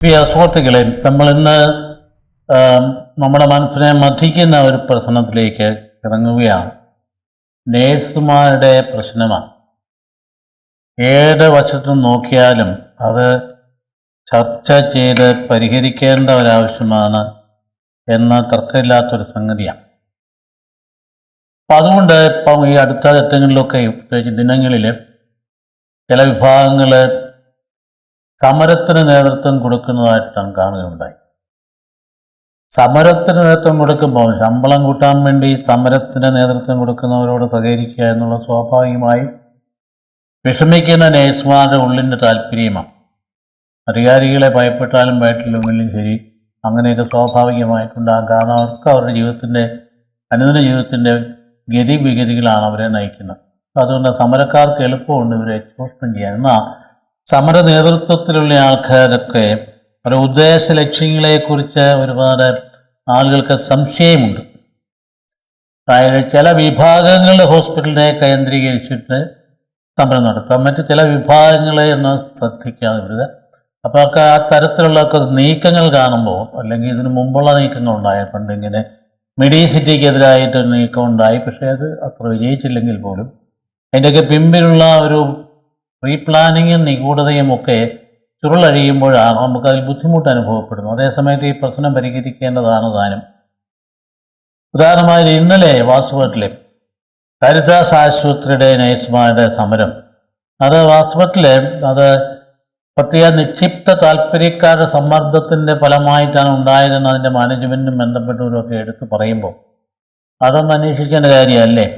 പ്രിയ സുഹൃത്തുക്കളെ, നമ്മളിന്ന് നമ്മുടെ മനസ്സിനെ മഥിക്കുന്ന ഒരു പ്രശ്നത്തിലേക്ക് ഇറങ്ങുകയാണ്. നേഴ്സുമാരുടെ പ്രശ്നമാണ്. ഏത് വശത്തും നോക്കിയാലും അത് ചർച്ച ചെയ്ത് പരിഹരിക്കേണ്ട ഒരാവശ്യമാണ് എന്ന തർക്കമില്ലാത്തൊരു സംഗതിയാണ്. അപ്പം അതുകൊണ്ട് ഇപ്പം ഈ അടുത്ത ഘട്ടങ്ങളിലൊക്കെ ദിനങ്ങളിൽ ചില വിഭാഗങ്ങൾ സമരത്തിന് നേതൃത്വം കൊടുക്കുന്നതായിട്ടാണ് കാണുകയുണ്ടായി. സമരത്തിന് നേതൃത്വം കൊടുക്കുമ്പോൾ ശമ്പളം കൂട്ടാൻ വേണ്ടി സമരത്തിന് നേതൃത്വം കൊടുക്കുന്നവരോട് സഹകരിക്കുക എന്നുള്ള സ്വാഭാവികമായും വിഷമിക്കുന്ന നേഴ്സുമാരുടെ ഉള്ളിൻ്റെ താല്പര്യമാണ്. അധികാരികളെ ഭയപ്പെട്ടാലും ഭയട്ടില്ലെങ്കിലും ശരി, അങ്ങനെയൊക്കെ സ്വാഭാവികമായിട്ടുണ്ടാകും. കാരണം അവർക്ക് അവരുടെ ജീവിതത്തിൻ്റെ അനുദിന ജീവിതത്തിൻ്റെ ഗതിവിഗതികളാണ് അവരെ നയിക്കുന്നത്. അതുകൊണ്ട് സമരക്കാർക്ക് എളുപ്പമുണ്ട് ഇവരെ ചൂഷണം ചെയ്യാൻ. എന്നാൽ സമര നേതൃത്വത്തിലുള്ള ആൾക്കാരൊക്കെ ഒരു ഉദ്ദേശ ലക്ഷ്യങ്ങളെക്കുറിച്ച് ഒരുപാട് ആളുകൾക്ക് സംശയമുണ്ട്. അതായത് ചില വിഭാഗങ്ങളുടെ ഹോസ്പിറ്റലിനെ കേന്ദ്രീകരിച്ചിട്ട് സമരം നടത്താം, മറ്റ് ചില വിഭാഗങ്ങളെ എന്ന് ശ്രദ്ധിക്കാതെ വരിക. അപ്പോൾ ഒക്കെ ആ തരത്തിലുള്ള നീക്കങ്ങൾ കാണുമ്പോൾ, അല്ലെങ്കിൽ ഇതിനു മുമ്പുള്ള നീക്കങ്ങൾ ഉണ്ടായ പണ്ടിങ്ങനെ മെഡിസിറ്റിക്കെതിരായിട്ടൊരു നീക്കം ഉണ്ടായി. പക്ഷേ അത് അത്ര വിജയിച്ചില്ലെങ്കിൽ പോലും അതിൻ്റെയൊക്കെ പിമ്പിലുള്ള ഒരു റീപ്ലാനിങ്ങും നിഗൂഢതയും ഒക്കെ ചുരുളഴിയുമ്പോഴാണ് നമുക്കതിൽ ബുദ്ധിമുട്ട് അനുഭവപ്പെടുന്നത്. അതേസമയത്ത് ഈ പ്രശ്നം പരിഹരിക്കേണ്ടതാണ് താനും. ഉദാഹരണമായി ഇന്നലെ വാസ്തവത്തിലെ കാരിത്താസ് ആശുപത്രിയുടെ നഴ്സുമാരുടെ സമരം, അത് വാസ്തവത്തിൽ അത് പ്രത്യേക നിക്ഷിപ്ത താല്പര്യക്കാരുടെ സമ്മർദ്ദത്തിൻ്റെ ഫലമായിട്ടാണ് ഉണ്ടായതെന്ന് അതിൻ്റെ മാനേജ്മെൻറ്റും ബന്ധപ്പെട്ടവരൊക്കെ എടുത്ത് പറയുമ്പോൾ അതൊന്നും അന്വേഷിക്കേണ്ട കാര്യമല്ലേ?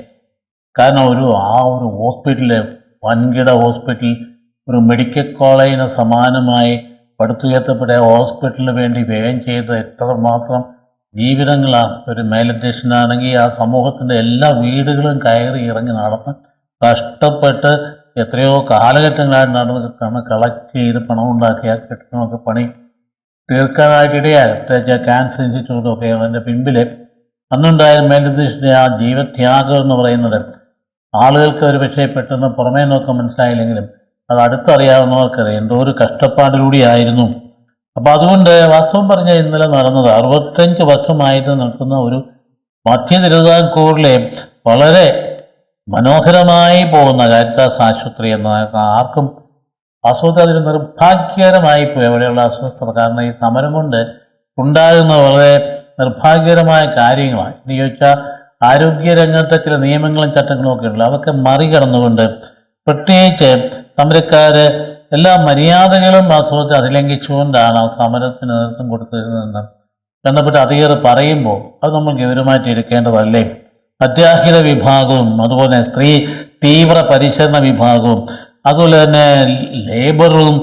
കാരണം ഒരു ഹോസ്പിറ്റല്, വൻകിട ഹോസ്പിറ്റൽ, ഒരു മെഡിക്കൽ കോളേജിന് സമാനമായി പടുത്തുയർത്തപ്പെട്ട ഹോസ്പിറ്റലിന് വേണ്ടി വ്യയം ചെയ്ത് എത്രമാത്രം ജീവിതങ്ങളാണ്. ഒരു മേലധ്യക്ഷനാണെങ്കിൽ ആ സമൂഹത്തിൻ്റെ എല്ലാ വീടുകളും കയറി ഇറങ്ങി നടന്ന് കഷ്ടപ്പെട്ട് എത്രയോ കാലഘട്ടങ്ങളായിട്ട് നടന്നിട്ടാണ് കളക്ട് ചെയ്ത് പണം ഉണ്ടാക്കിയ കെട്ടിടമൊക്കെ പണി തീർക്കാനായിട്ടിടയായി. പ്രത്യേകിച്ച് ക്യാൻസർ ഇൻസ്റ്റിറ്റ്യൂട്ടൊക്കെ അതിൻ്റെ പിമ്പിൽ അന്നുണ്ടായ മേലധ്യക്ഷൻ്റെ ആ ജീവത്യാഗം എന്ന് പറയുന്നത് ആളുകൾക്ക് ഒരു പക്ഷേ പെട്ടെന്ന് പുറമേ നോക്കാൻ മനസ്സിലായില്ലെങ്കിലും അത് അടുത്തറിയാവുന്നവർക്കറിയാം എന്തോ ഒരു കഷ്ടപ്പാടിലൂടെയായിരുന്നു. അപ്പോൾ അതുകൊണ്ട് വാസ്തവം പറഞ്ഞാൽ ഇന്നലെ നടന്നത് 65 വർഷമായിട്ട് നിൽക്കുന്ന ഒരു മധ്യ തിരുവിതാംകൂറിലെ വളരെ മനോഹരമായി പോകുന്ന കാരിത്താസ് ആശുപത്രി എന്ന ആർക്കും വാസ്തവത്തിൽ അതൊരു നിർഭാഗ്യകരമായി പോയി അവിടെയുള്ള അസ്വസ്ഥത. കാരണം ഈ സമരം കൊണ്ട് ഉണ്ടാകുന്ന വളരെ നിർഭാഗ്യകരമായ കാര്യങ്ങളാണ്. എന്ന് ചോദിച്ചാൽ ആരോഗ്യരംഗത്തെ ചില നിയമങ്ങളും ചട്ടങ്ങളും ഒക്കെ ഉണ്ടല്ലോ, അതൊക്കെ മറികടന്നുകൊണ്ട് പ്രത്യേകിച്ച് സമരക്കാർ എല്ലാ മര്യാദകളും വാസ്തവത്തിൽ അതിലംഘിച്ചുകൊണ്ടാണ് സമരത്തിന് നേതൃത്വം കൊടുത്തിരുന്നതെന്ന് ബന്ധപ്പെട്ട് അധികൃതർ പറയുമ്പോൾ അത് നമ്മൾ ഗൗരവമായിട്ട് എടുക്കേണ്ടതല്ലേ? അത്യാഹിത വിഭാഗവും അതുപോലെ സ്ത്രീ തീവ്ര പരിചരണ വിഭാഗവും അതുപോലെ തന്നെ ലേബറും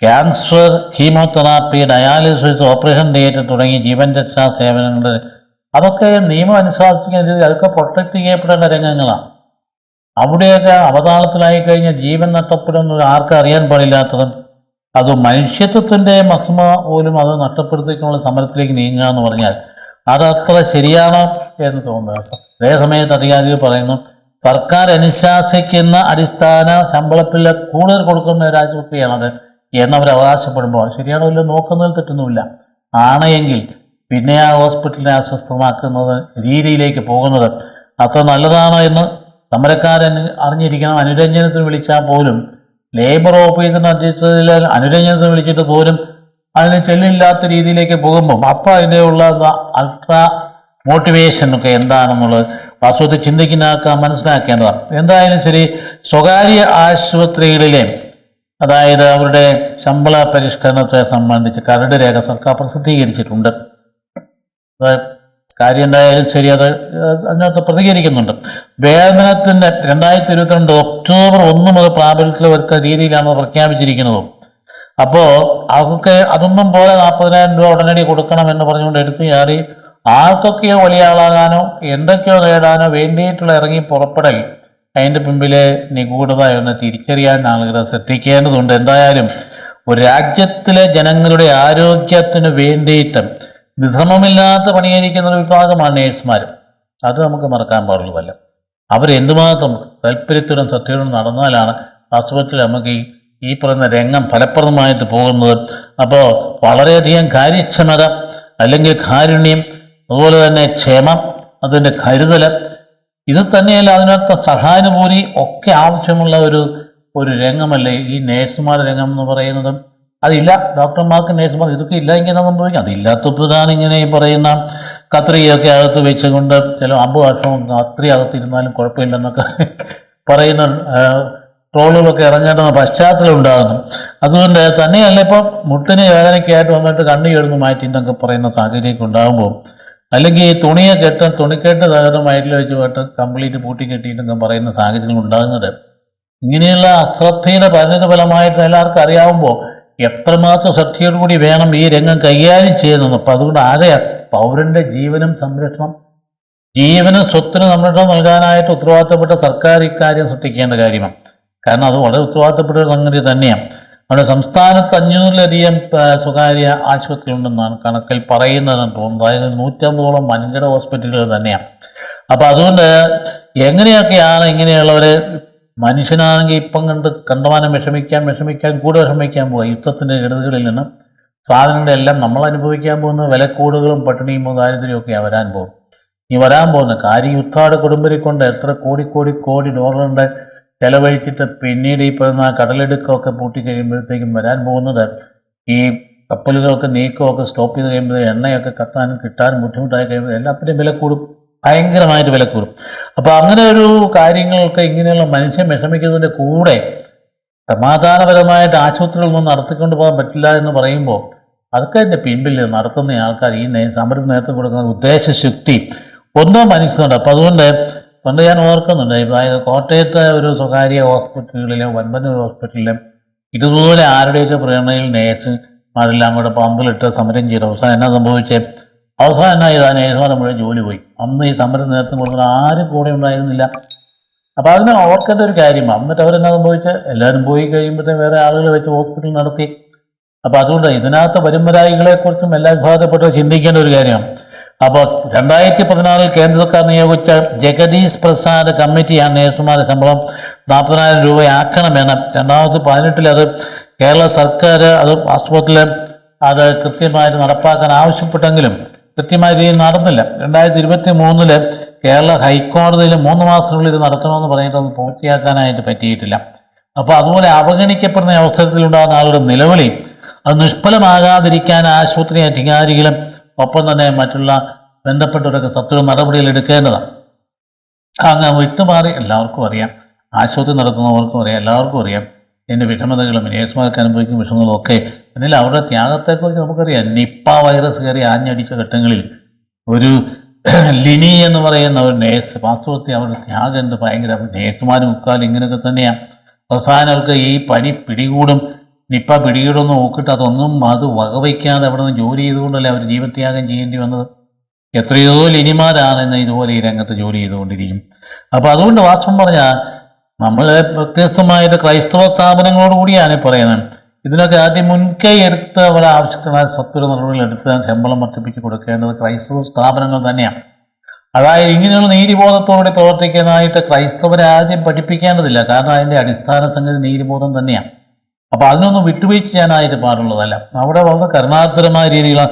cancer, chemotherapy, dialysis, operation theatre തുടങ്ങി ജീവൻ രക്ഷാ സേവനങ്ങൾ അതൊക്കെ നിയമം അനുശാസിക്കുന്ന രീതി അതൊക്കെ പ്രൊട്ടക്റ്റ് ചെയ്യപ്പെടേണ്ട രംഗങ്ങളാണ്. അവിടെയൊക്കെ അവതാളത്തിലായി കഴിഞ്ഞാൽ ജീവൻ നഷ്ടപ്പെടുന്നത് ആർക്കും അറിയാൻ പാടില്ലാത്തതും അത് മനുഷ്യത്വത്തിൻ്റെ മഹിമ പോലും അത് നഷ്ടപ്പെടുത്തിക്കൊണ്ടുള്ള സമരത്തിലേക്ക് നീങ്ങുക എന്ന് പറഞ്ഞാൽ അതത്ര ശരിയാണ് എന്ന് തോന്നുന്നത്. അതേസമയത്ത് അധികാരികൾ പറയുന്നു സർക്കാർ അനുശാസിക്കുന്ന അടിസ്ഥാന ശമ്പളത്തിൽ കൂടുതൽ കൊടുക്കുന്ന ഒരു ആശുപത്രിയാണത് എന്നവർ അവകാശപ്പെടുമ്പോൾ ശരിയാണോ ഇല്ലോ നോക്കുന്നതിൽ തെറ്റൊന്നുമില്ല. ആണെങ്കിൽ പിന്നെ ആ ഹോസ്പിറ്റലിനെ അസ്വസ്ഥമാക്കുന്നത് രീതിയിലേക്ക് പോകുന്നത് അത്ര നല്ലതാണോ എന്ന് സമരക്കാരൻ അറിഞ്ഞിരിക്കണം. അനുരഞ്ജനത്തിന് വിളിച്ചാൽ പോലും ലേബർ ഓഫീസിന് അധ്യക്ഷതയിൽ അനുരഞ്ജനത്തിന് വിളിച്ചിട്ട് പോലും അതിന് ചെല്ലില്ലാത്ത രീതിയിലേക്ക് പോകുമ്പം അപ്പം അതിൻ്റെ ഉള്ള അൾട്രാ മോട്ടിവേഷനൊക്കെ എന്താണെന്നുള്ളത് വാസ്തവത്തിൽ ചിന്തിക്കുന്നതൊക്കെ മനസ്സിലാക്കേണ്ടതാണ്. എന്തായാലും ശരി, സ്വകാര്യ ആശുപത്രികളിലെ അതായത് അവരുടെ ശമ്പള പരിഷ്കരണത്തെ സംബന്ധിച്ച് കരട് രേഖ സർക്കാർ പ്രസിദ്ധീകരിച്ചിട്ടുണ്ട്. കാര്യം എന്തായാലും ശരി, അതിനകത്ത് പ്രതികരിക്കുന്നുണ്ട്. വേതനത്തിൻ്റെ 2022 ഒക്ടോബർ 1 മുതൽ പ്രാബല്യത്തിൽ വരുന്ന രീതിയിലാണ് പ്രഖ്യാപിച്ചിരിക്കുന്നത്. അപ്പോൾ അതൊന്നും പോലെ 40,000 രൂപ ഉടനടി കൊടുക്കണമെന്ന് പറഞ്ഞുകൊണ്ട് എടുത്തു ചാടി ആർക്കൊക്കെയോ വലിയ ആളാകാനോ എന്തൊക്കെയോ നേടാനോ വേണ്ടിയിട്ടുള്ള ഇറങ്ങി പുറപ്പെടൽ അതിൻ്റെ പിമ്പിലെ നിഗൂഢത എന്ന് തിരിച്ചറിയാൻ ആളുകൾ ശ്രദ്ധിക്കേണ്ടതുണ്ട്. എന്തായാലും ഒരു രാജ്യത്തിലെ ജനങ്ങളുടെ ആരോഗ്യത്തിന് വേണ്ടിയിട്ട് വിശ്രമമില്ലാത്ത പണിയായിരിക്കുന്ന ഒരു വിഭാഗമാണ് നേഴ്സുമാർ. അത് നമുക്ക് മറക്കാൻ പാടുള്ളതല്ല. അവരെന്തുമാത്രം താല്പര്യത്തോടും സത്യത്തോടും നടന്നാലാണ് വാസ്തവത്തിൽ നമുക്ക് ഈ ഈ പറയുന്ന രംഗം ഫലപ്രദമായിട്ട് പോകുന്നത്. അപ്പോൾ വളരെയധികം കാര്യക്ഷമത, അല്ലെങ്കിൽ കാരുണ്യം, അതുപോലെ തന്നെ ക്ഷമ, അതിൻ്റെ കരുതൽ, ഇത് തന്നെയല്ല അതിനൊക്കെ സഹാനുഭൂതി ഒക്കെ ആവശ്യമുള്ള ഒരു രംഗമല്ലേ ഈ നേഴ്സുമാരുടെ രംഗം എന്ന് പറയുന്നത്. അതില്ല ഡോക്ടർമാർക്ക് നേഴ്സുമാർ ഇതൊക്കെ ഇല്ല ഇങ്ങനെ സംഭവിക്കും. അതില്ലാത്തപ്പോഴാണ് ഇങ്ങനെ ഈ പറയുന്ന കത്രിയൊക്കെ അകത്ത് വെച്ചുകൊണ്ട് ചില 50 വർഷവും കത്രി അകത്തിരുന്നാലും കുഴപ്പമില്ലെന്നൊക്കെ പറയുന്ന ട്രോളുകളൊക്കെ ഇറങ്ങേണ്ടുന്ന പശ്ചാത്തലം ഉണ്ടാകുന്നു. അതുകൊണ്ട് തന്നെയല്ല ഇപ്പോൾ മുട്ടിന് വേദനയ്ക്കായിട്ട് വന്നിട്ട് കണ്ണി എഴുന്ന് മാറ്റി എന്നൊക്കെ പറയുന്ന സാഹചര്യമൊക്കെ ഉണ്ടാകുമ്പോൾ, അല്ലെങ്കിൽ തുണിക്കെട്ട് തകർന്നമായിട്ട് വെച്ച് പോയിട്ട് കംപ്ലീറ്റ് പൂട്ടിക്കെട്ടിയിട്ടൊക്കെ പറയുന്ന സാഹചര്യങ്ങൾ ഉണ്ടാകുന്നത് ഇങ്ങനെയുള്ള അശ്രദ്ധയുടെ പരിണിത ഫലമായിട്ട് എല്ലാവർക്കും അറിയാവുമ്പോൾ എത്രമാത്രം ശ്രദ്ധയോടുകൂടി വേണം ഈ രംഗം കൈകാര്യം ചെയ്യുന്നത്. അപ്പം അതുകൊണ്ട് പൗരന്റെ ജീവനും സ്വത്തിനും സംരക്ഷണം നൽകാനായിട്ട് ഉത്തരവാദിത്തപ്പെട്ട സർക്കാർ ഇക്കാര്യം ശ്രദ്ധിക്കേണ്ട കാര്യമാണ്. കാരണം അത് വളരെ ഉത്തരവാദിത്തപ്പെട്ട ഒരു സംഗതി തന്നെയാണ്. നമ്മുടെ സംസ്ഥാനത്ത് 500-ലധികം സ്വകാര്യ ആശുപത്രികളുണ്ടെന്നാണ് കണക്കിൽ പറയുന്നതെന്ന് തോന്നുന്നത്. അതായത് 150ഓളം വൻകിട ഹോസ്പിറ്റലുകൾ തന്നെയാണ്. അപ്പം അതുകൊണ്ട് എങ്ങനെയൊക്കെയാണ് ഇങ്ങനെയുള്ളവർ, മനുഷ്യനാണെങ്കിൽ ഇപ്പം കണ്ടമാനം വിഷമിക്കാൻ കൂടെ വിഷമിക്കാൻ പോവുക. യുദ്ധത്തിൻ്റെ കെടുതികളിൽ നിന്ന് സാധനങ്ങളുടെ എല്ലാം നമ്മൾ അനുഭവിക്കാൻ പോകുന്ന വിലക്കൂടുകളും പട്ടിണിയും ദാരിദ്ര്യമൊക്കെയാണ് വരാൻ പോകും. ഈ വരാൻ പോകുന്ന കാര്യം യുദ്ധാട് കൊടുമ്പിരി കൊണ്ട് എത്ര കോടി ഡോളറിൻ്റെ ചെലവഴിച്ചിട്ട് പിന്നീട് ഈ പറയുന്ന കടലെടുക്കമൊക്കെ പൂട്ടിക്കഴിയുമ്പോഴത്തേക്കും വരാൻ പോകുന്നത് ഈ കപ്പലുകളൊക്കെ നീക്കമൊക്കെ സ്റ്റോപ്പ് ചെയ്ത് കഴിയുമ്പോൾ എണ്ണയൊക്കെ കിട്ടാനും ബുദ്ധിമുട്ടായി കഴിയുമ്പോൾ എല്ലാത്തിൻ്റെയും വില കൂടും, ഭയങ്കരമായിട്ട് വില കൂടും. അപ്പോൾ അങ്ങനെ ഒരു കാര്യങ്ങളൊക്കെ ഇങ്ങനെയുള്ള മനുഷ്യൻ വിഷമിക്കുന്നതിൻ്റെ കൂടെ സമാധാനപരമായിട്ട് ആശുപത്രികളൊന്നും നടത്തിക്കൊണ്ട് പോകാൻ പറ്റില്ല എന്ന് പറയുമ്പോൾ അതൊക്കെ അതിൻ്റെ പിൻപിൽ നടത്തുന്ന ആൾക്കാർ ഈ സമരത്തിന് നേതൃത്വം കൊടുക്കുന്ന ഉദ്ദേശശുക്തി ഒന്നും മനസ്സിലുണ്ട്. അപ്പോൾ അതുകൊണ്ട് പണ്ട് ഞാൻ ഓർക്കുന്നുണ്ട്, അതായത് കോട്ടയത്തെ ഒരു സ്വകാര്യ ഹോസ്പിറ്റലുകളിലെ വൻപന്നൂർ ഹോസ്പിറ്റലിലും ഇതുപോലെ ആരുടെയൊക്കെ പ്രേരണയിൽ നേഴ്സുമാരെല്ലാം കൂടെ പമ്പിലിട്ട് സമരം ചെയ്ത് അവസാനം എന്നാ സംഭവിച്ചേ? അവസാനം ഇതാ നേഴ്സുമാരെ മുഴുവൻ ജോലി പോയി. അന്ന് ഈ സമരം നേതൃത്വം കൊടുക്കുന്ന ആരും കൂടെ ഉണ്ടായിരുന്നില്ല. അപ്പോൾ അതിന് ഓർക്കേണ്ട ഒരു കാര്യമാണ്. എന്നിട്ട് അവരെന്നാ സംഭവിച്ചത്? എല്ലാവരും പോയി കഴിയുമ്പോഴത്തേക്കും വേറെ ആളുകളെ വെച്ച് ഹോസ്പിറ്റൽ നടത്തി. അപ്പോൾ അതുകൊണ്ട് ഇതിനകത്ത് വരുംവരായികളെക്കുറിച്ചും എല്ലാ വിഭാഗത്തിൽപ്പെട്ടവർ ചിന്തിക്കേണ്ട ഒരു കാര്യമാണ്. അപ്പോൾ 2016 കേന്ദ്ര സർക്കാർ നിയോഗിച്ച ജഗദീഷ് പ്രസാദ് കമ്മിറ്റിയാണ് നേഴ്സുമാരുടെ ശമ്പളം 40,000 രൂപയാക്കണമെന്ന്. 2018 അത് കേരള സർക്കാർ അത് ആശുപത്രിയിൽ അത് കൃത്യമായിട്ട് നടപ്പാക്കാൻ ആവശ്യപ്പെട്ടെങ്കിലും കൃത്യമായ രീതിയിൽ നടന്നില്ല. 2023 കേരള ഹൈക്കോടതിയിൽ 3 മാസത്തിനുള്ളിൽ ഇത് നടക്കണമെന്ന് പറഞ്ഞിട്ട് അത് പൂർത്തിയാക്കാനായിട്ട് പറ്റിയിട്ടില്ല. അപ്പോൾ അതുപോലെ അവഗണിക്കപ്പെടുന്ന അവസരത്തിലുണ്ടാകുന്ന ആളുടെ നിലവിളി അത് നിഷ്ഫലമാകാതിരിക്കാൻ ആശുപത്രി അധികാരികളും ഒപ്പം തന്നെ മറ്റുള്ള ബന്ധപ്പെട്ടവരൊക്കെ സത്വര നടപടികൾ എടുക്കേണ്ടതാണ്. അങ്ങ് വിട്ടുമാറി എല്ലാവർക്കും അറിയാം, ആശുപത്രി നടത്തുന്നവർക്കും അറിയാം, എല്ലാവർക്കും അറിയാം ഇതിൻ്റെ വിഷമതകളും നേഴ്സുമാർക്ക് അനുഭവിക്കുന്ന വിഷമങ്ങളും ഒക്കെ. പിന്നിൽ അവരുടെ ത്യാഗത്തെക്കുറിച്ച് നമുക്കറിയാം. നിപ്പ വൈറസ് കയറി ആഞ്ഞടിച്ച ഘട്ടങ്ങളിൽ ഒരു ലിനി എന്ന് പറയുന്ന ഒരു നേഴ്സ്, വാസ്തവത്തിൽ അവരുടെ ത്യാഗം എന്ത് ഭയങ്കര. നേഴ്സുമാരും മുക്കാലും ഇങ്ങനെയൊക്കെ തന്നെയാണ്. അവസാനം അവർക്ക് ഈ പനി പിടികൂടും, നിപ്പ പിടികൂടുമെന്ന് നോക്കിയിട്ട് അതൊന്നും അത് വകവയ്ക്കാതെ അവിടെ നിന്ന് ജോലി ചെയ്തുകൊണ്ടല്ലേ അവർ ജീവത്യാഗം ചെയ്യേണ്ടി വന്നത്. എത്രയോ ലിനിമാരാണെന്ന് ഇതുപോലെ ഈ രംഗത്ത് ജോലി ചെയ്തുകൊണ്ടിരിക്കും. അപ്പോൾ അതുകൊണ്ട് വാസ്തവം പറഞ്ഞാൽ നമ്മൾ വ്യത്യസ്തമായിട്ട് ക്രൈസ്തവ സ്ഥാപനങ്ങളോടുകൂടിയാണ് പറയുന്നത്. ഇതിനൊക്കെ ആദ്യം മുൻകൈ എടുത്ത് അവരുടെ ആവശ്യത്തിനുള്ള സത്വര നടപടികൾ എടുത്ത് ശമ്പളം വർദ്ധിപ്പിച്ച് കൊടുക്കേണ്ടത് ക്രൈസ്തവ സ്ഥാപനങ്ങൾ തന്നെയാണ്. അതായത് ഇങ്ങനെയുള്ള നീതിബോധത്തോടെ പ്രവർത്തിക്കാനായിട്ട് ക്രൈസ്തവരെ ആദ്യം പഠിപ്പിക്കേണ്ടതില്ല. കാരണം അതിൻ്റെ അടിസ്ഥാന സംഗതി നീതിബോധം തന്നെയാണ്. അപ്പോൾ അതിനൊന്നും വിട്ടുവീഴ്ച ചെയ്യാനായിട്ട് പാടുള്ളതല്ല. അവിടെ വളരെ കരുണാകരമായ രീതിയിലുള്ള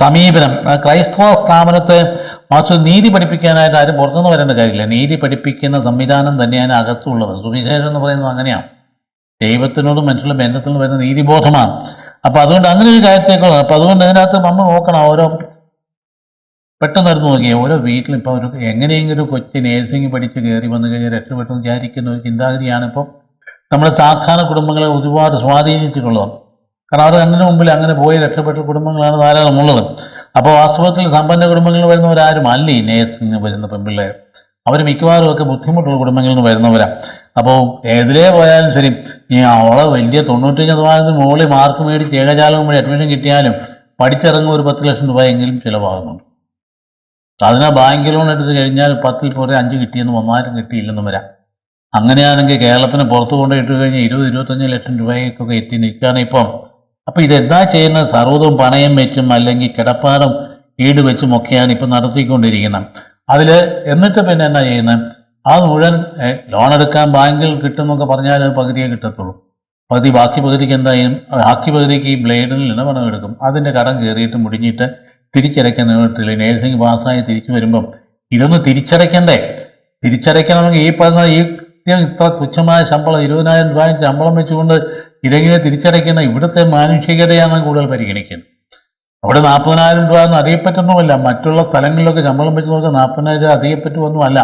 സമീപനം. ക്രൈസ്തവ സ്ഥാപനത്തെ നീതി പഠിപ്പിക്കാനായിട്ട് ആരും പുറത്തുനിന്ന് വരേണ്ട കാര്യമില്ല. നീതി പഠിപ്പിക്കുന്ന സംവിധാനം തന്നെയാണ് അകത്തുള്ളത്. സുവിശേഷം എന്ന് പറയുന്നത് അങ്ങനെയാണ്. ദൈവത്തിനോടും മറ്റുള്ള ബന്ധത്തിനും വരുന്ന നീതിബോധമാണ്. അപ്പോൾ അതുകൊണ്ട് അങ്ങനെ ഒരു കാര്യത്തേക്കുള്ളത്. അപ്പോൾ അതുകൊണ്ട് ഇതിനകത്ത് നമ്മൾ നോക്കണം, ഓരോ പെട്ടെന്ന് എടുത്ത് നോക്കിയാൽ ഓരോ വീട്ടിലും ഇപ്പോൾ ഒരു എങ്ങനെയെങ്കിലും കൊച്ചു നേഴ്സിംഗ് പഠിച്ച് കയറി വന്നു കഴിഞ്ഞാൽ രക്ഷപ്പെട്ടെന്ന് വിചാരിക്കുന്ന ഒരു ചിന്താഗതിയാണ് ഇപ്പോൾ നമ്മുടെ സാധാരണ കുടുംബങ്ങളെ ഒരുപാട് സ്വാധീനിച്ചിട്ടുള്ളത്. കാരണം അവർ കണ്ണിന് മുമ്പിൽ അങ്ങനെ പോയി രക്ഷപ്പെട്ട കുടുംബങ്ങളാണ് ധാരാളം ഉള്ളത്. അപ്പോൾ വാസ്തവത്തിൽ സമ്പന്ന കുടുംബങ്ങളിൽ വരുന്നവരാരും അല്ല ഈ നേഴ്സിംഗ് വരുന്ന പെൺപിള്ളേർ. അവർ മിക്കവാറും ഒക്കെ ബുദ്ധിമുട്ടുള്ള കുടുംബങ്ങളിൽ നിന്ന് വരുന്നവരാണ്. അപ്പോൾ ഏതിലേ പോയാലും ശരി, ഈ അവളെ വലിയ 95% മുകളിൽ മാർക്ക് മേടിച്ച് ഏകജാലകം വഴി അഡ്മിഷൻ കിട്ടിയാലും പഠിച്ചിറങ്ങും ഒരു 10 ലക്ഷം രൂപയെങ്കിലും ചിലവാകുന്നുണ്ട്. അതിനാ ബാങ്ക് ലോൺ എടുത്ത് കഴിഞ്ഞാൽ 10ൽ പോരെ 5 കിട്ടിയെന്ന് 1,000 കിട്ടിയില്ലെന്നും വരാം. അങ്ങനെയാണെങ്കിൽ കേരളത്തിന് പുറത്ത് കൊണ്ടിട്ട് കഴിഞ്ഞാൽ 20-25 ലക്ഷം രൂപയ്ക്കൊക്കെ എത്തി നിൽക്കുകയാണ് ഇപ്പം. അപ്പോൾ ഇതെന്താ ചെയ്യുന്നത്? സർവ്വതും പണയം വെച്ചും അല്ലെങ്കിൽ കിടപ്പാടം ഈട് വെച്ചും ഒക്കെയാണ് ഇപ്പം നടത്തിക്കൊണ്ടിരിക്കുന്നത്. അതിൽ എന്നിട്ട് പിന്നെ എന്നാ ചെയ്യുന്നത്? അത് മുഴുവൻ ലോൺ എടുക്കാൻ ബാങ്കിൽ കിട്ടുമെന്നൊക്കെ പറഞ്ഞാൽ അത് പകുതിയേ കിട്ടത്തുള്ളൂ. ബാക്കി പകുതിക്ക് എന്തായും ബാക്കി പകുതിക്ക് ഈ ബ്ലേഡിൽ നിന്ന് പണം എടുക്കും. അതിൻ്റെ കടം കയറിയിട്ട് മുടിഞ്ഞിട്ട് തിരിച്ചടയ്ക്കാൻ നിവർത്തില്ല. നേഴ്സിംഗ് പാസ്സായി തിരിച്ചു വരുമ്പം ഇതൊന്ന് തിരിച്ചടയ്ക്കണമെങ്കിൽ ഈ പറഞ്ഞ ഈ ഇത്ര തുച്ഛമായ ശമ്പളം 20,000 രൂപ ശമ്പളം വെച്ചുകൊണ്ട് ഇതെങ്ങനെ തിരിച്ചടയ്ക്കുന്ന ഇവിടുത്തെ മാനുഷികതയാണ് കൂടുതൽ പരിഗണിക്കുന്നത്. അവിടെ 40,000 രൂപ ഒന്നും അറിയപ്പറ്റുന്നുമില്ല. മറ്റുള്ള സ്ഥലങ്ങളിലൊക്കെ ശമ്പളം വെച്ച് നോക്കുക 40,000 രൂപ അറിയപ്പറ്റുമൊന്നുമല്ല.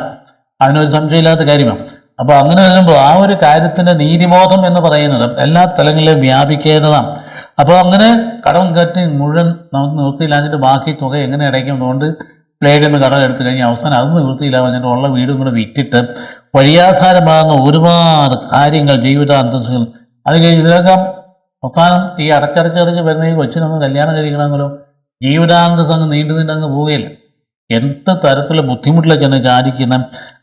അതിനൊരു സംശയമില്ലാത്ത കാര്യമാണ്. അപ്പോൾ അങ്ങനെ വരുമ്പോൾ ആ ഒരു കാര്യത്തിൻ്റെ നീതിബോധം എന്ന് പറയുന്നത് എല്ലാ സ്ഥലങ്ങളിലും വ്യാപിക്കേണ്ടതാണ്. അപ്പോൾ അങ്ങനെ കടം കയറ്റി മുഴുവൻ നമുക്ക് നിവൃത്തിയില്ലാഞ്ഞിട്ട് ബാക്കി തുക എങ്ങനെ അടയ്ക്കുന്നതുകൊണ്ട് ബ്ലേഡിൽ നിന്ന് കടം എടുത്തു കഴിഞ്ഞാൽ അവസാനം അത് നിവൃത്തിയില്ല പറഞ്ഞിട്ട് ഉള്ള വീടും കൂടെ വിറ്റിട്ട് വഴിയാധാരമാകുന്ന ഒരുപാട് കാര്യങ്ങൾ ജീവിതാന്തസ്സുകൾ അത് കഴിഞ്ഞ് ഇതിനൊക്കെ അവസാനം ഈ അടച്ചടച്ചടച്ച് വരുന്ന ഈ കൊച്ചിനൊന്ന് കല്യാണം കഴിക്കണമെങ്കിലോ ജീവിതാന്തസ് അങ്ങ് നീണ്ടു പോവുകയില്ല. എന്ത് തരത്തിലുള്ള ബുദ്ധിമുട്ടിൽ ചെന്ന് ചാടിക്കുന്ന.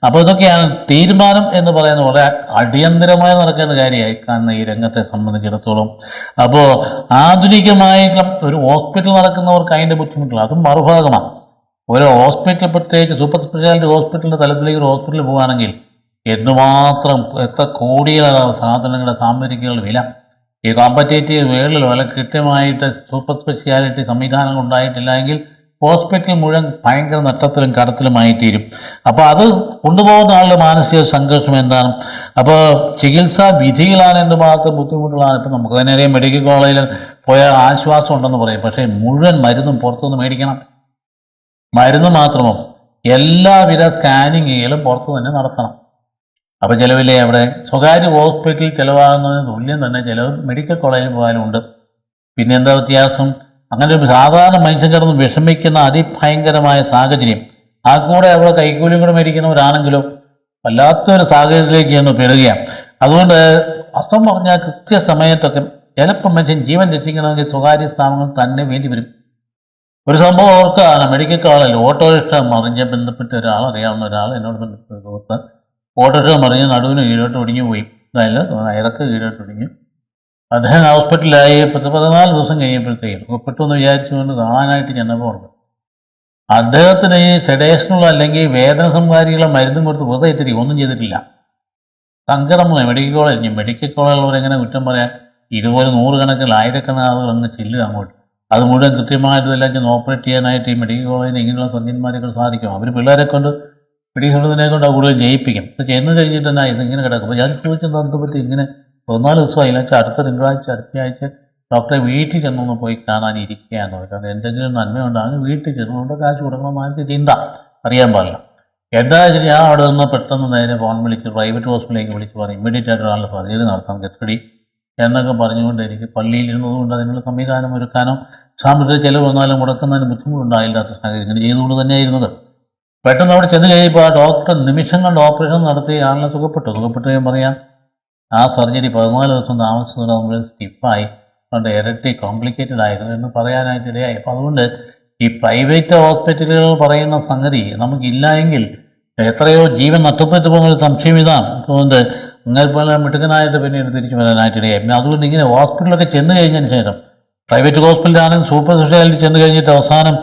അപ്പോൾ ഇതൊക്കെയാണ് തീരുമാനം എന്ന് പറയുന്ന വളരെ അടിയന്തരമായി നടക്കേണ്ട കാര്യമായി കാണുന്ന ഈ രംഗത്തെ സംബന്ധിച്ചിടത്തോളം. അപ്പോൾ ആധുനികമായിട്ടുള്ള ഒരു ഹോസ്പിറ്റൽ നടക്കുന്നവർക്ക് അതിൻ്റെ ബുദ്ധിമുട്ടുകൾ അതും മറുഭാഗമാണ്. ഒരു ഹോസ്പിറ്റൽ, പ്രത്യേകിച്ച് സൂപ്പർ സ്പെഷ്യാലിറ്റി ഹോസ്പിറ്റലിൻ്റെ തലത്തിലേക്ക് ഒരു ഹോസ്പിറ്റലിൽ പോകുകയാണെങ്കിൽ എന്തുമാത്രം എത്ര കോടികളാണ് സാധനങ്ങളുടെ സാമഗ്രികളുടെ വില. ഈ കോമ്പറ്റേറ്റീവ് വേൾഡിൽ വളരെ കൃത്യമായിട്ട് സൂപ്പർ സ്പെഷ്യാലിറ്റി സംവിധാനങ്ങൾ ഉണ്ടായിട്ടില്ല എങ്കിൽ ഹോസ്പിറ്റൽ മുഴുവൻ ഭയങ്കര നഷ്ടത്തിലും കടത്തിലുമായി തീരും. അപ്പോൾ അത് കൊണ്ടുപോകുന്ന ആളുടെ മാനസിക സംഘർഷം എന്താണ്? അപ്പോൾ ചികിത്സാ വിധികളാണ് എന്തുമാത്രം ബുദ്ധിമുട്ടുകളാണ്. ഇപ്പം നമുക്ക് തന്നെ അറിയാം, മെഡിക്കൽ കോളേജിൽ പോയാൽ ആശ്വാസം ഉണ്ടെന്ന് പറയും. പക്ഷേ മുഴുവൻ മരുന്നും പുറത്തുനിന്ന് മേടിക്കണം. മരുന്ന് മാത്രമോ എല്ലാവിധ സ്കാനിങ്ങുകളും പുറത്തു തന്നെ നടത്തണം. അപ്പോൾ ചിലവില്ലേ അവിടെ സ്വകാര്യ ഹോസ്പിറ്റലിൽ ചിലവാകുന്നതിന് തുല്യം തന്നെ ചിലവ് മെഡിക്കൽ കോളേജിൽ പോകാനും ഉണ്ട്. പിന്നെ എന്താ വ്യത്യാസം? അങ്ങനെ ഒരു സാധാരണ മനുഷ്യൻ കിടന്ന് വിഷമിക്കുന്ന അതിഭയങ്കരമായ സാഹചര്യം, ആ കൂടെ അവിടെ കൈക്കൂലിയും കൂടെ മേടിക്കുന്നവരാണെങ്കിലോ വല്ലാത്തൊരു സാഹചര്യത്തിലേക്ക് ചെന്ന് പെടുകയാണ്. അതുകൊണ്ട് വാസ്തവം പറഞ്ഞാൽ കൃത്യസമയത്തൊക്കെ ചിലപ്പോൾ മനുഷ്യൻ ജീവൻ രക്ഷിക്കണമെങ്കിൽ സ്വകാര്യ സ്ഥാപനങ്ങൾ തന്നെ വേണ്ടി വരും. ഒരു സംഭവം ഓർക്കാണ്, മെഡിക്കൽ കോളേജിൽ ഓട്ടോറിക്ഷ മറിഞ്ഞ് ബന്ധപ്പെട്ട ഒരാൾ, അറിയാവുന്ന ഒരാൾ എന്നോട് ബന്ധപ്പെട്ട് ഓട്ടോറിക്ഷ മറിഞ്ഞ് നടുവിന് കീഴോട്ട് ഒടിഞ്ഞു പോയി. അതായത് ഇറക്ക് കീഴോട്ട് ഒടിഞ്ഞു. അദ്ദേഹം ഹോസ്പിറ്റലായി 14 ദിവസം കഴിഞ്ഞപ്പോഴത്തേക്കും പെട്ടെന്ന് വിചാരിച്ചുകൊണ്ട് കാണാനായിട്ട് ചെന്നപ്പോൾ ഉണ്ട് അദ്ദേഹത്തിന് ഈ സെഡേഷനുള്ള അല്ലെങ്കിൽ വേദന സംഹാരികളെ മരുന്നും കൊടുത്ത് വെറുതെ ഇട്ടിരിക്കും, ഒന്നും ചെയ്തിട്ടില്ല. സങ്കടം. മെഡിക്കൽ കോളേജുള്ളവരെങ്ങനെ കുറ്റം പറയാൻ? ഇതുപോലെ 100 കണക്കിൽ 1000 ആളുകൾ അങ്ങ് ചെല്ലുക അങ്ങോട്ട്. അത് മുഴുവൻ കൃത്യമായിട്ട് ഇതെല്ലാം ചെന്ന് ഓപ്പറേറ്റ് ചെയ്യാനായിട്ട് ഈ മെഡിക്കൽ കോളേജിന് ഇങ്ങനെയുള്ള സർജന്മാരെയൊക്കെ സാധിക്കും. അവർ പിള്ളേരെ കൊണ്ട് പിടിക്കുന്നതിനെ കൊണ്ട് കൂടുതൽ ജയിപ്പിക്കും. ഇത് ചെന്ന് കഴിഞ്ഞിട്ട് തന്നെ ഇതിങ്ങനെ കിടക്കും. അപ്പോൾ ഞാൻ ചോദിച്ചത് എന്ത് പറ്റി ഇങ്ങനെ 14 ദിവസമായില്ല, അടുത്ത തിങ്കളാഴ്ച അടുത്തയാഴ്ച ഡോക്ടറെ വീട്ടിൽ ചെന്നൊന്ന് പോയി കാണാനിരിക്കുകയെന്ന് പറയും. കാരണം എന്തെങ്കിലും നന്മയുണ്ടാകും വീട്ടിൽ ചെന്നുകൊണ്ട് കാശ് കൊടുക്കണമെന്ന് ചിന്ത അറിയാൻ പാടില്ല. എന്താ ശരി, ഞാൻ അവിടെ നിന്ന് പെട്ടെന്ന് നേരെ ഫോൺ വിളിച്ച് പ്രൈവറ്റ് ഹോസ്പിറ്റലിലേക്ക് വിളിച്ച് പറയും ഇമ്മീഡിയറ്റ് ആയിട്ട് ഒരാളുടെ സർജറി നടത്താൻ കെട്ടടി എന്നൊക്കെ പറഞ്ഞുകൊണ്ട് എനിക്ക് പള്ളിയിൽ ഇരുന്നതുകൊണ്ട് അതിനുള്ള സംവിധാനം ഒരുക്കാനോ സാമ്പത്തിക ചിലവ് വന്നാലും മുടക്കുന്നതിന് ബുദ്ധിമുട്ടുണ്ടായില്ലാത്ത സാഹചര്യം ഇങ്ങനെ ചെയ്തുകൊണ്ട് തന്നെയായിരുന്നത്. പെട്ടെന്ന് അവിടെ ചെന്ന് കഴിയുമ്പോൾ ആ ഡോക്ടർ നിമിഷം കൊണ്ട് ഓപ്പറേഷൻ നടത്തി ആളിനെ സുഖപ്പെട്ടു ഞാൻ പറയാം. ആ സർജറി 14 ദിവസം താമസിച്ചത് നമ്മൾ സ്റ്റിഫായി, അതുകൊണ്ട് ഇരട്ടി കോംപ്ലിക്കേറ്റഡ് ആയിരുന്നു എന്ന് പറയാനായിട്ടിടയായി. അപ്പോൾ അതുകൊണ്ട് ഈ പ്രൈവറ്റ് ഹോസ്പിറ്റലുകൾ പറയുന്ന സംഗതി നമുക്കില്ല എങ്കിൽ എത്രയോ ജീവൻ നഷ്ടപ്പെട്ടു പോകുന്നൊരു സംശയം ഇതാണ്. അതുകൊണ്ട് അങ്ങനെ പോലെ മിടുക്കനായിട്ട് പിന്നീട് തിരിച്ചു വരാനായിട്ടിടയായി. പിന്നെ അതുകൊണ്ട് ഇങ്ങനെ ഹോസ്പിറ്റലൊക്കെ ചെന്ന് കഴിഞ്ഞതിന് ശേഷം പ്രൈവറ്റ് ഹോസ്പിറ്റലാണെങ്കിൽ സൂപ്പർ സ്പെഷ്യാലിറ്റി ചെന്ന് കഴിഞ്ഞിട്ട് അവസാനം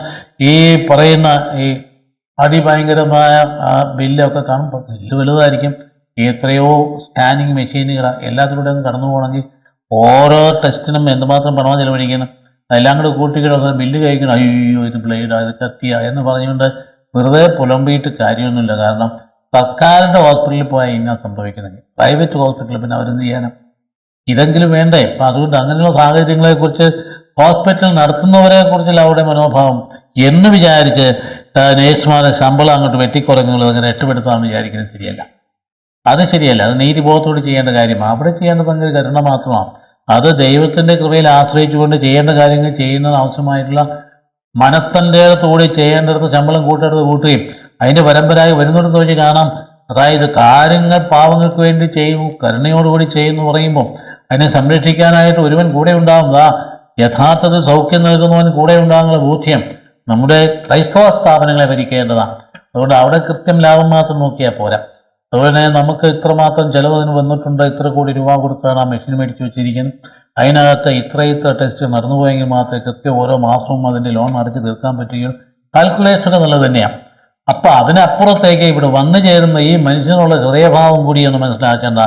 ഈ പറയുന്ന ഈ അതിഭയങ്കരമായ ബില്ലൊക്കെ കാണുമ്പോൾ ബില്ല് വലുതായിരിക്കും. എത്രയോ സ്കാനിങ് മെഷീനുകൾ എല്ലാത്തിലൂടെ ഒന്ന് കടന്നു പോകണമെങ്കിൽ ഓരോ ടെസ്റ്റിനും എന്തുമാത്രം പണമാണ് ചിലവഴിക്കണം. അതെല്ലാം കൂടെ കൂട്ടിക്കിടന്ന് ബില്ല് കഴിക്കണം. അയ്യോ ഇത് ബ്ലേഡാ, ഇത് കത്തിയാ എന്ന് പറഞ്ഞുകൊണ്ട് വെറുതെ പുലമ്പിയിട്ട് കാര്യമൊന്നുമില്ല. കാരണം സർക്കാരിൻ്റെ ഹോസ്പിറ്റലിൽ പോയാൽ ഇങ്ങനെ സംഭവിക്കുന്നത്, പ്രൈവറ്റ് ഹോസ്പിറ്റലിൽ പിന്നെ അവരെന്ത് ചെയ്യാനും ഇതെങ്കിലും വേണ്ടേ. അപ്പം അതുകൊണ്ട് അങ്ങനെയുള്ള സാഹചര്യങ്ങളെക്കുറിച്ച് ഹോസ്പിറ്റൽ നടത്തുന്നവരെ കുറിച്ചുള്ള അവരുടെ മനോഭാവം എന്ന് വിചാരിച്ച് നേഴ്സുമാരെ ശമ്പളം അങ്ങോട്ട് വെട്ടിക്കുറങ്ങുന്നത് അങ്ങനെ രക്ഷപ്പെടുത്താമെന്ന് വിചാരിക്കുന്നത് ശരിയല്ല. അത് ശരിയല്ല. അത് നീതിബോധത്തോട് ചെയ്യേണ്ട കാര്യമാണ്. അവിടെ ചെയ്യേണ്ട സംഗതി കരുണ മാത്രമാണ്. അത് ദൈവത്തിൻ്റെ കൃപയിൽ ആശ്രയിച്ചുകൊണ്ട് ചെയ്യേണ്ട കാര്യങ്ങൾ ചെയ്യുന്നതിന് ആവശ്യമായിട്ടുള്ള മനത്തൻ്റെടത്തുകൂടി ചെയ്യേണ്ടടുത്ത് ശമ്പളം കൂട്ടുകയും അതിൻ്റെ പരമ്പരായി വരുന്നിടത്ത് വെച്ച് കാണാം. അതായത് കാര്യങ്ങൾ പാവങ്ങൾക്ക് വേണ്ടി ചെയ്യുന്നു, കരുണയോടുകൂടി ചെയ്യുന്നു പറയുമ്പോൾ അതിനെ സംരക്ഷിക്കാനായിട്ട് ഒരുവൻ കൂടെ ഉണ്ടാകുക, യഥാർത്ഥത്തിൽ സൗഖ്യം നൽകുന്നവൻ കൂടെ ഉണ്ടാകുന്ന ബോധ്യം നമ്മുടെ ക്രൈസ്തവ സ്ഥാപനങ്ങളെ ഭരിക്കേണ്ടതാണ്. അതുകൊണ്ട് അവിടെ കൃത്യം ലാഭം മാത്രം നോക്കിയാൽ പോരാ. അതുപോലെ നമുക്ക് ഇത്രമാത്രം ചിലവ് അതിന് വന്നിട്ടുണ്ട്, ഇത്ര കോടി രൂപ കൊടുത്താണ് ആ മെഷീൻ മേടിച്ച് വെച്ചിരിക്കുന്നത്, അതിനകത്ത് ഇത്ര ടെസ്റ്റ് മറന്നുപോയെങ്കിൽ മാത്രമേ കൃത്യം ഓരോ മാസവും അതിൻ്റെ ലോൺ അടച്ച് തീർക്കാൻ പറ്റുകയുള്ളൂ. കാൽക്കുലേഷനൊക്കെ നല്ലത് തന്നെയാണ്. അപ്പോൾ അതിനപ്പുറത്തേക്ക് ഇവിടെ വന്നു ചേരുന്ന ഈ മനുഷ്യനുള്ള ഹൃദയഭാവം കൂടിയൊന്ന് മനസ്സിലാക്കേണ്ട.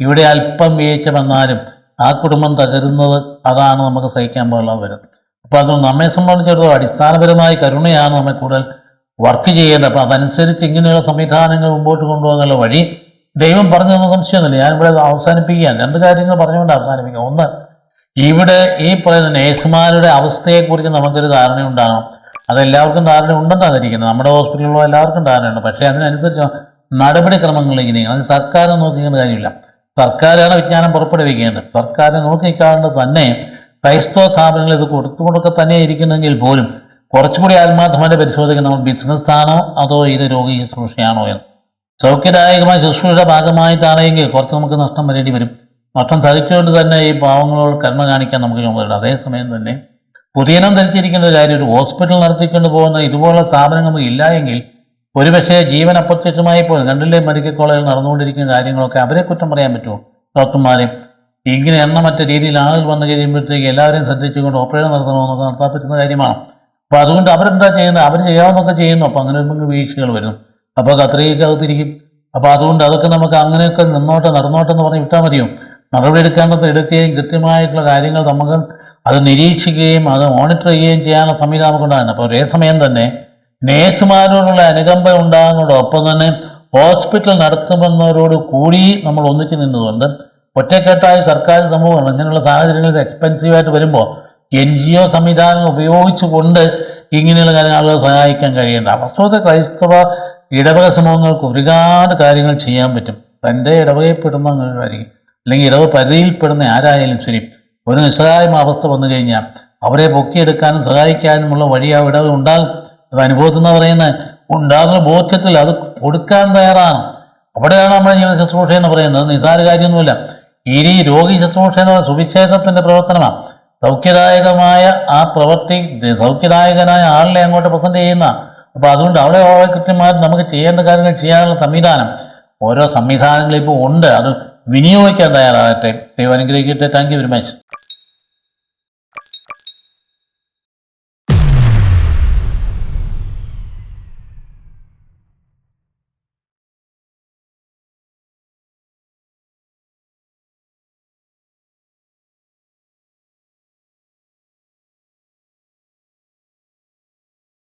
ഇവിടെ അല്പം വീഴ്ച വന്നാലും ആ കുടുംബം തകരുന്നത് അതാണ് നമുക്ക് സഹിക്കാൻ പാടില്ലാതെ വരും. അപ്പോൾ അത് നമ്മെ സംബന്ധിച്ചിടത്തോളം അടിസ്ഥാനപരമായി കരുണയാണ് നമ്മെ കൂടുതൽ വർക്ക് ചെയ്യേണ്ടത്. അപ്പോൾ അതനുസരിച്ച് ഇങ്ങനെയുള്ള സംവിധാനങ്ങൾ മുമ്പോട്ട് കൊണ്ടുപോകുന്നുള്ള വഴി ദൈവം പറഞ്ഞതൊന്നും സംശയമൊന്നുമില്ല. ഞാനിവിടെ അവസാനിപ്പിക്കുകയാണ്. 2 കാര്യങ്ങൾ പറഞ്ഞുകൊണ്ട് അവസാനിപ്പിക്കുക. ഒന്ന്, ഇവിടെ ഈ പറയുന്ന നേഴ്സുമാരുടെ അവസ്ഥയെക്കുറിച്ച് നമുക്കൊരു ധാരണയുണ്ടാകണം. അതെല്ലാവർക്കും ധാരണ ഉണ്ടെന്നാണ് ഇരിക്കുന്നത്. നമ്മുടെ ഹോസ്പിറ്റലിലുള്ള എല്ലാവർക്കും ധാരണയുണ്ട്. പക്ഷേ അതിനനുസരിച്ച് നടപടിക്രമങ്ങളിലേക്ക് നീങ്ങണം. അത് സർക്കാരിനെ നോക്കിക്കേണ്ട കാര്യമില്ല. സർക്കാരാണ് വിജ്ഞാനം പുറപ്പെടുവിക്കേണ്ടത്. സർക്കാരിനെ നോക്കിക്കാണ്ട് തന്നെ ക്രൈസ്തവ സ്ഥാപനങ്ങൾ ഇത് കൊടുത്തുകൊണ്ടൊക്കെ തന്നെ ഇരിക്കുന്നെങ്കിൽ പോലും കുറച്ചുകൂടി ആത്മാർത്ഥമായിട്ട് പരിശോധിക്കുന്നത് നമ്മൾ ബിസിനസ്സാണോ അതോ ഇത് രോഗി ശുശ്രൂഷയാണോ എന്ന്. സൗഖ്യദായകമായ ശുശ്രൂഷയുടെ ഭാഗമായിട്ടാണെങ്കിൽ കുറച്ച് നമുക്ക് നഷ്ടം വരേണ്ടി വരും. നഷ്ടം സഹിച്ചുകൊണ്ട് തന്നെ ഈ പാവങ്ങളോട് കരുണ കാണിക്കാൻ നമുക്ക് ചുമതലയുണ്ട്. അതേസമയം തന്നെ പുതിയനം ധരിച്ചിരിക്കേണ്ട ഒരു കാര്യം, ഒരു ഹോസ്പിറ്റൽ നടത്തിക്കൊണ്ട് പോകുന്ന ഇതുപോലുള്ള സ്ഥാപനങ്ങൾ നമുക്ക് ഇല്ല എങ്കിൽ ഒരുപക്ഷേ ജീവൻ അപ്രത്യക്ഷമായി പോലും കണ്ടില്ലേ മെഡിക്കൽ കോളേജിൽ നടന്നുകൊണ്ടിരിക്കുന്ന കാര്യങ്ങളൊക്കെ അവരെ കുറ്റം പറയാൻ പറ്റുമോ? ഡോക്ടർമാരെയും ഇങ്ങനെ എണ്ണമറ്റ രീതിയിൽ ആളുകൾ വന്നു കഴിയുമ്പോഴത്തേക്ക് എല്ലാവരെയും ശ്രദ്ധിച്ചുകൊണ്ട് ഓപ്പറേഷൻ നടത്തണമെന്നൊക്കെ നടത്താൻ പറ്റുന്ന കാര്യമാണ്. അപ്പോൾ അതുകൊണ്ട് അവരെന്താ ചെയ്യുന്നത്? അവർ ചെയ്യാവുന്നൊക്കെ ചെയ്യുന്നു. അപ്പോൾ അങ്ങനെ വരുമ്പോൾ വീഴ്ചകൾ വരുന്നു. അപ്പോൾ കത്രികയൊക്കെ അകത്തിരിക്കും. അപ്പോൾ അതുകൊണ്ട് അതൊക്കെ നമുക്ക് അങ്ങനെയൊക്കെ നടന്നോട്ടെ എന്ന് പറഞ്ഞ് വിട്ടാൽ മതിയോ? നടപടി എടുക്കേണ്ടത് എടുക്കുകയും കൃത്യമായിട്ടുള്ള കാര്യങ്ങൾ നമുക്ക് അത് നിരീക്ഷിക്കുകയും അത് മോണിറ്റർ ചെയ്യുകയും ചെയ്യാനുള്ള സംവിധാനം നമുക്കുണ്ടാകുന്നു. അപ്പോൾ ഒരേ സമയം തന്നെ നേഴ്സുമാരോടുള്ള അനുകമ്പ ഉണ്ടാകുന്നതോടൊപ്പം തന്നെ ഹോസ്പിറ്റൽ നടത്തുമെന്നവരോട് കൂടി നമ്മൾ ഒന്നിച്ചു നിന്നതുകൊണ്ട് ഒറ്റക്കെട്ടായി സർക്കാർ സമൂഹമാണ് ഇങ്ങനെയുള്ള സാഹചര്യങ്ങളിൽ എക്സ്പെൻസീവായിട്ട് വരുമ്പോൾ NGO സംവിധാനങ്ങൾ ഉപയോഗിച്ചുകൊണ്ട് ഇങ്ങനെയുള്ള കാര്യങ്ങൾ ആളുകളെ സഹായിക്കാൻ കഴിയേണ്ട വാസ്തവത്തെ ക്രൈസ്തവ ഇടവക സമൂഹങ്ങൾക്ക് ഒരുപാട് കാര്യങ്ങൾ ചെയ്യാൻ പറ്റും. തൻ്റെ ഇടവകയിൽപ്പെടുന്ന അങ്ങനെയായിരിക്കും, അല്ലെങ്കിൽ ഇടവ പരിധിയിൽപ്പെടുന്ന ആരായാലും ശരി, ഒരു നിസ്സഹായമായ അവസ്ഥ വന്നു കഴിഞ്ഞാൽ അവരെ പൊക്കിയെടുക്കാനും സഹായിക്കാനുമുള്ള വഴി ആ ഇടവ ഉണ്ടാകും. അത് അനുഭവത്തിൽ നിന്ന് പറയുന്നത് ഉണ്ടാകുന്ന ബോധ്യത്തിൽ അത് കൊടുക്കാൻ തയ്യാറാണ്. അവിടെയാണ് നമ്മുടെ ജീവിത ശുശ്രൂഷ എന്ന് പറയുന്നത്. നിസ്സാര കാര്യമൊന്നുമില്ല. ഈ രോഗി ശുശ്രൂഷ എന്ന സുവിശേഷത്തിൻ്റെ പ്രവർത്തനമാണ്. സൗഖ്യദായകമായ ആ പ്രവൃത്തി സൗഖ്യദായകനായ ആളിനെ അങ്ങോട്ട് പ്രസന്റ് ചെയ്യുന്ന. അപ്പോൾ അതുകൊണ്ട് അവിടെ കൃത്യമായിട്ട് നമുക്ക് ചെയ്യേണ്ട കാര്യങ്ങൾ ചെയ്യാനുള്ള സംവിധാനം ഓരോ സംവിധാനങ്ങളും ഇപ്പോൾ ഉണ്ട്. അത് വിനിയോഗിക്കാൻ തയ്യാറാകട്ടെ. ദൈവം അനുഗ്രഹിക്കട്ടെ. Thank you very much.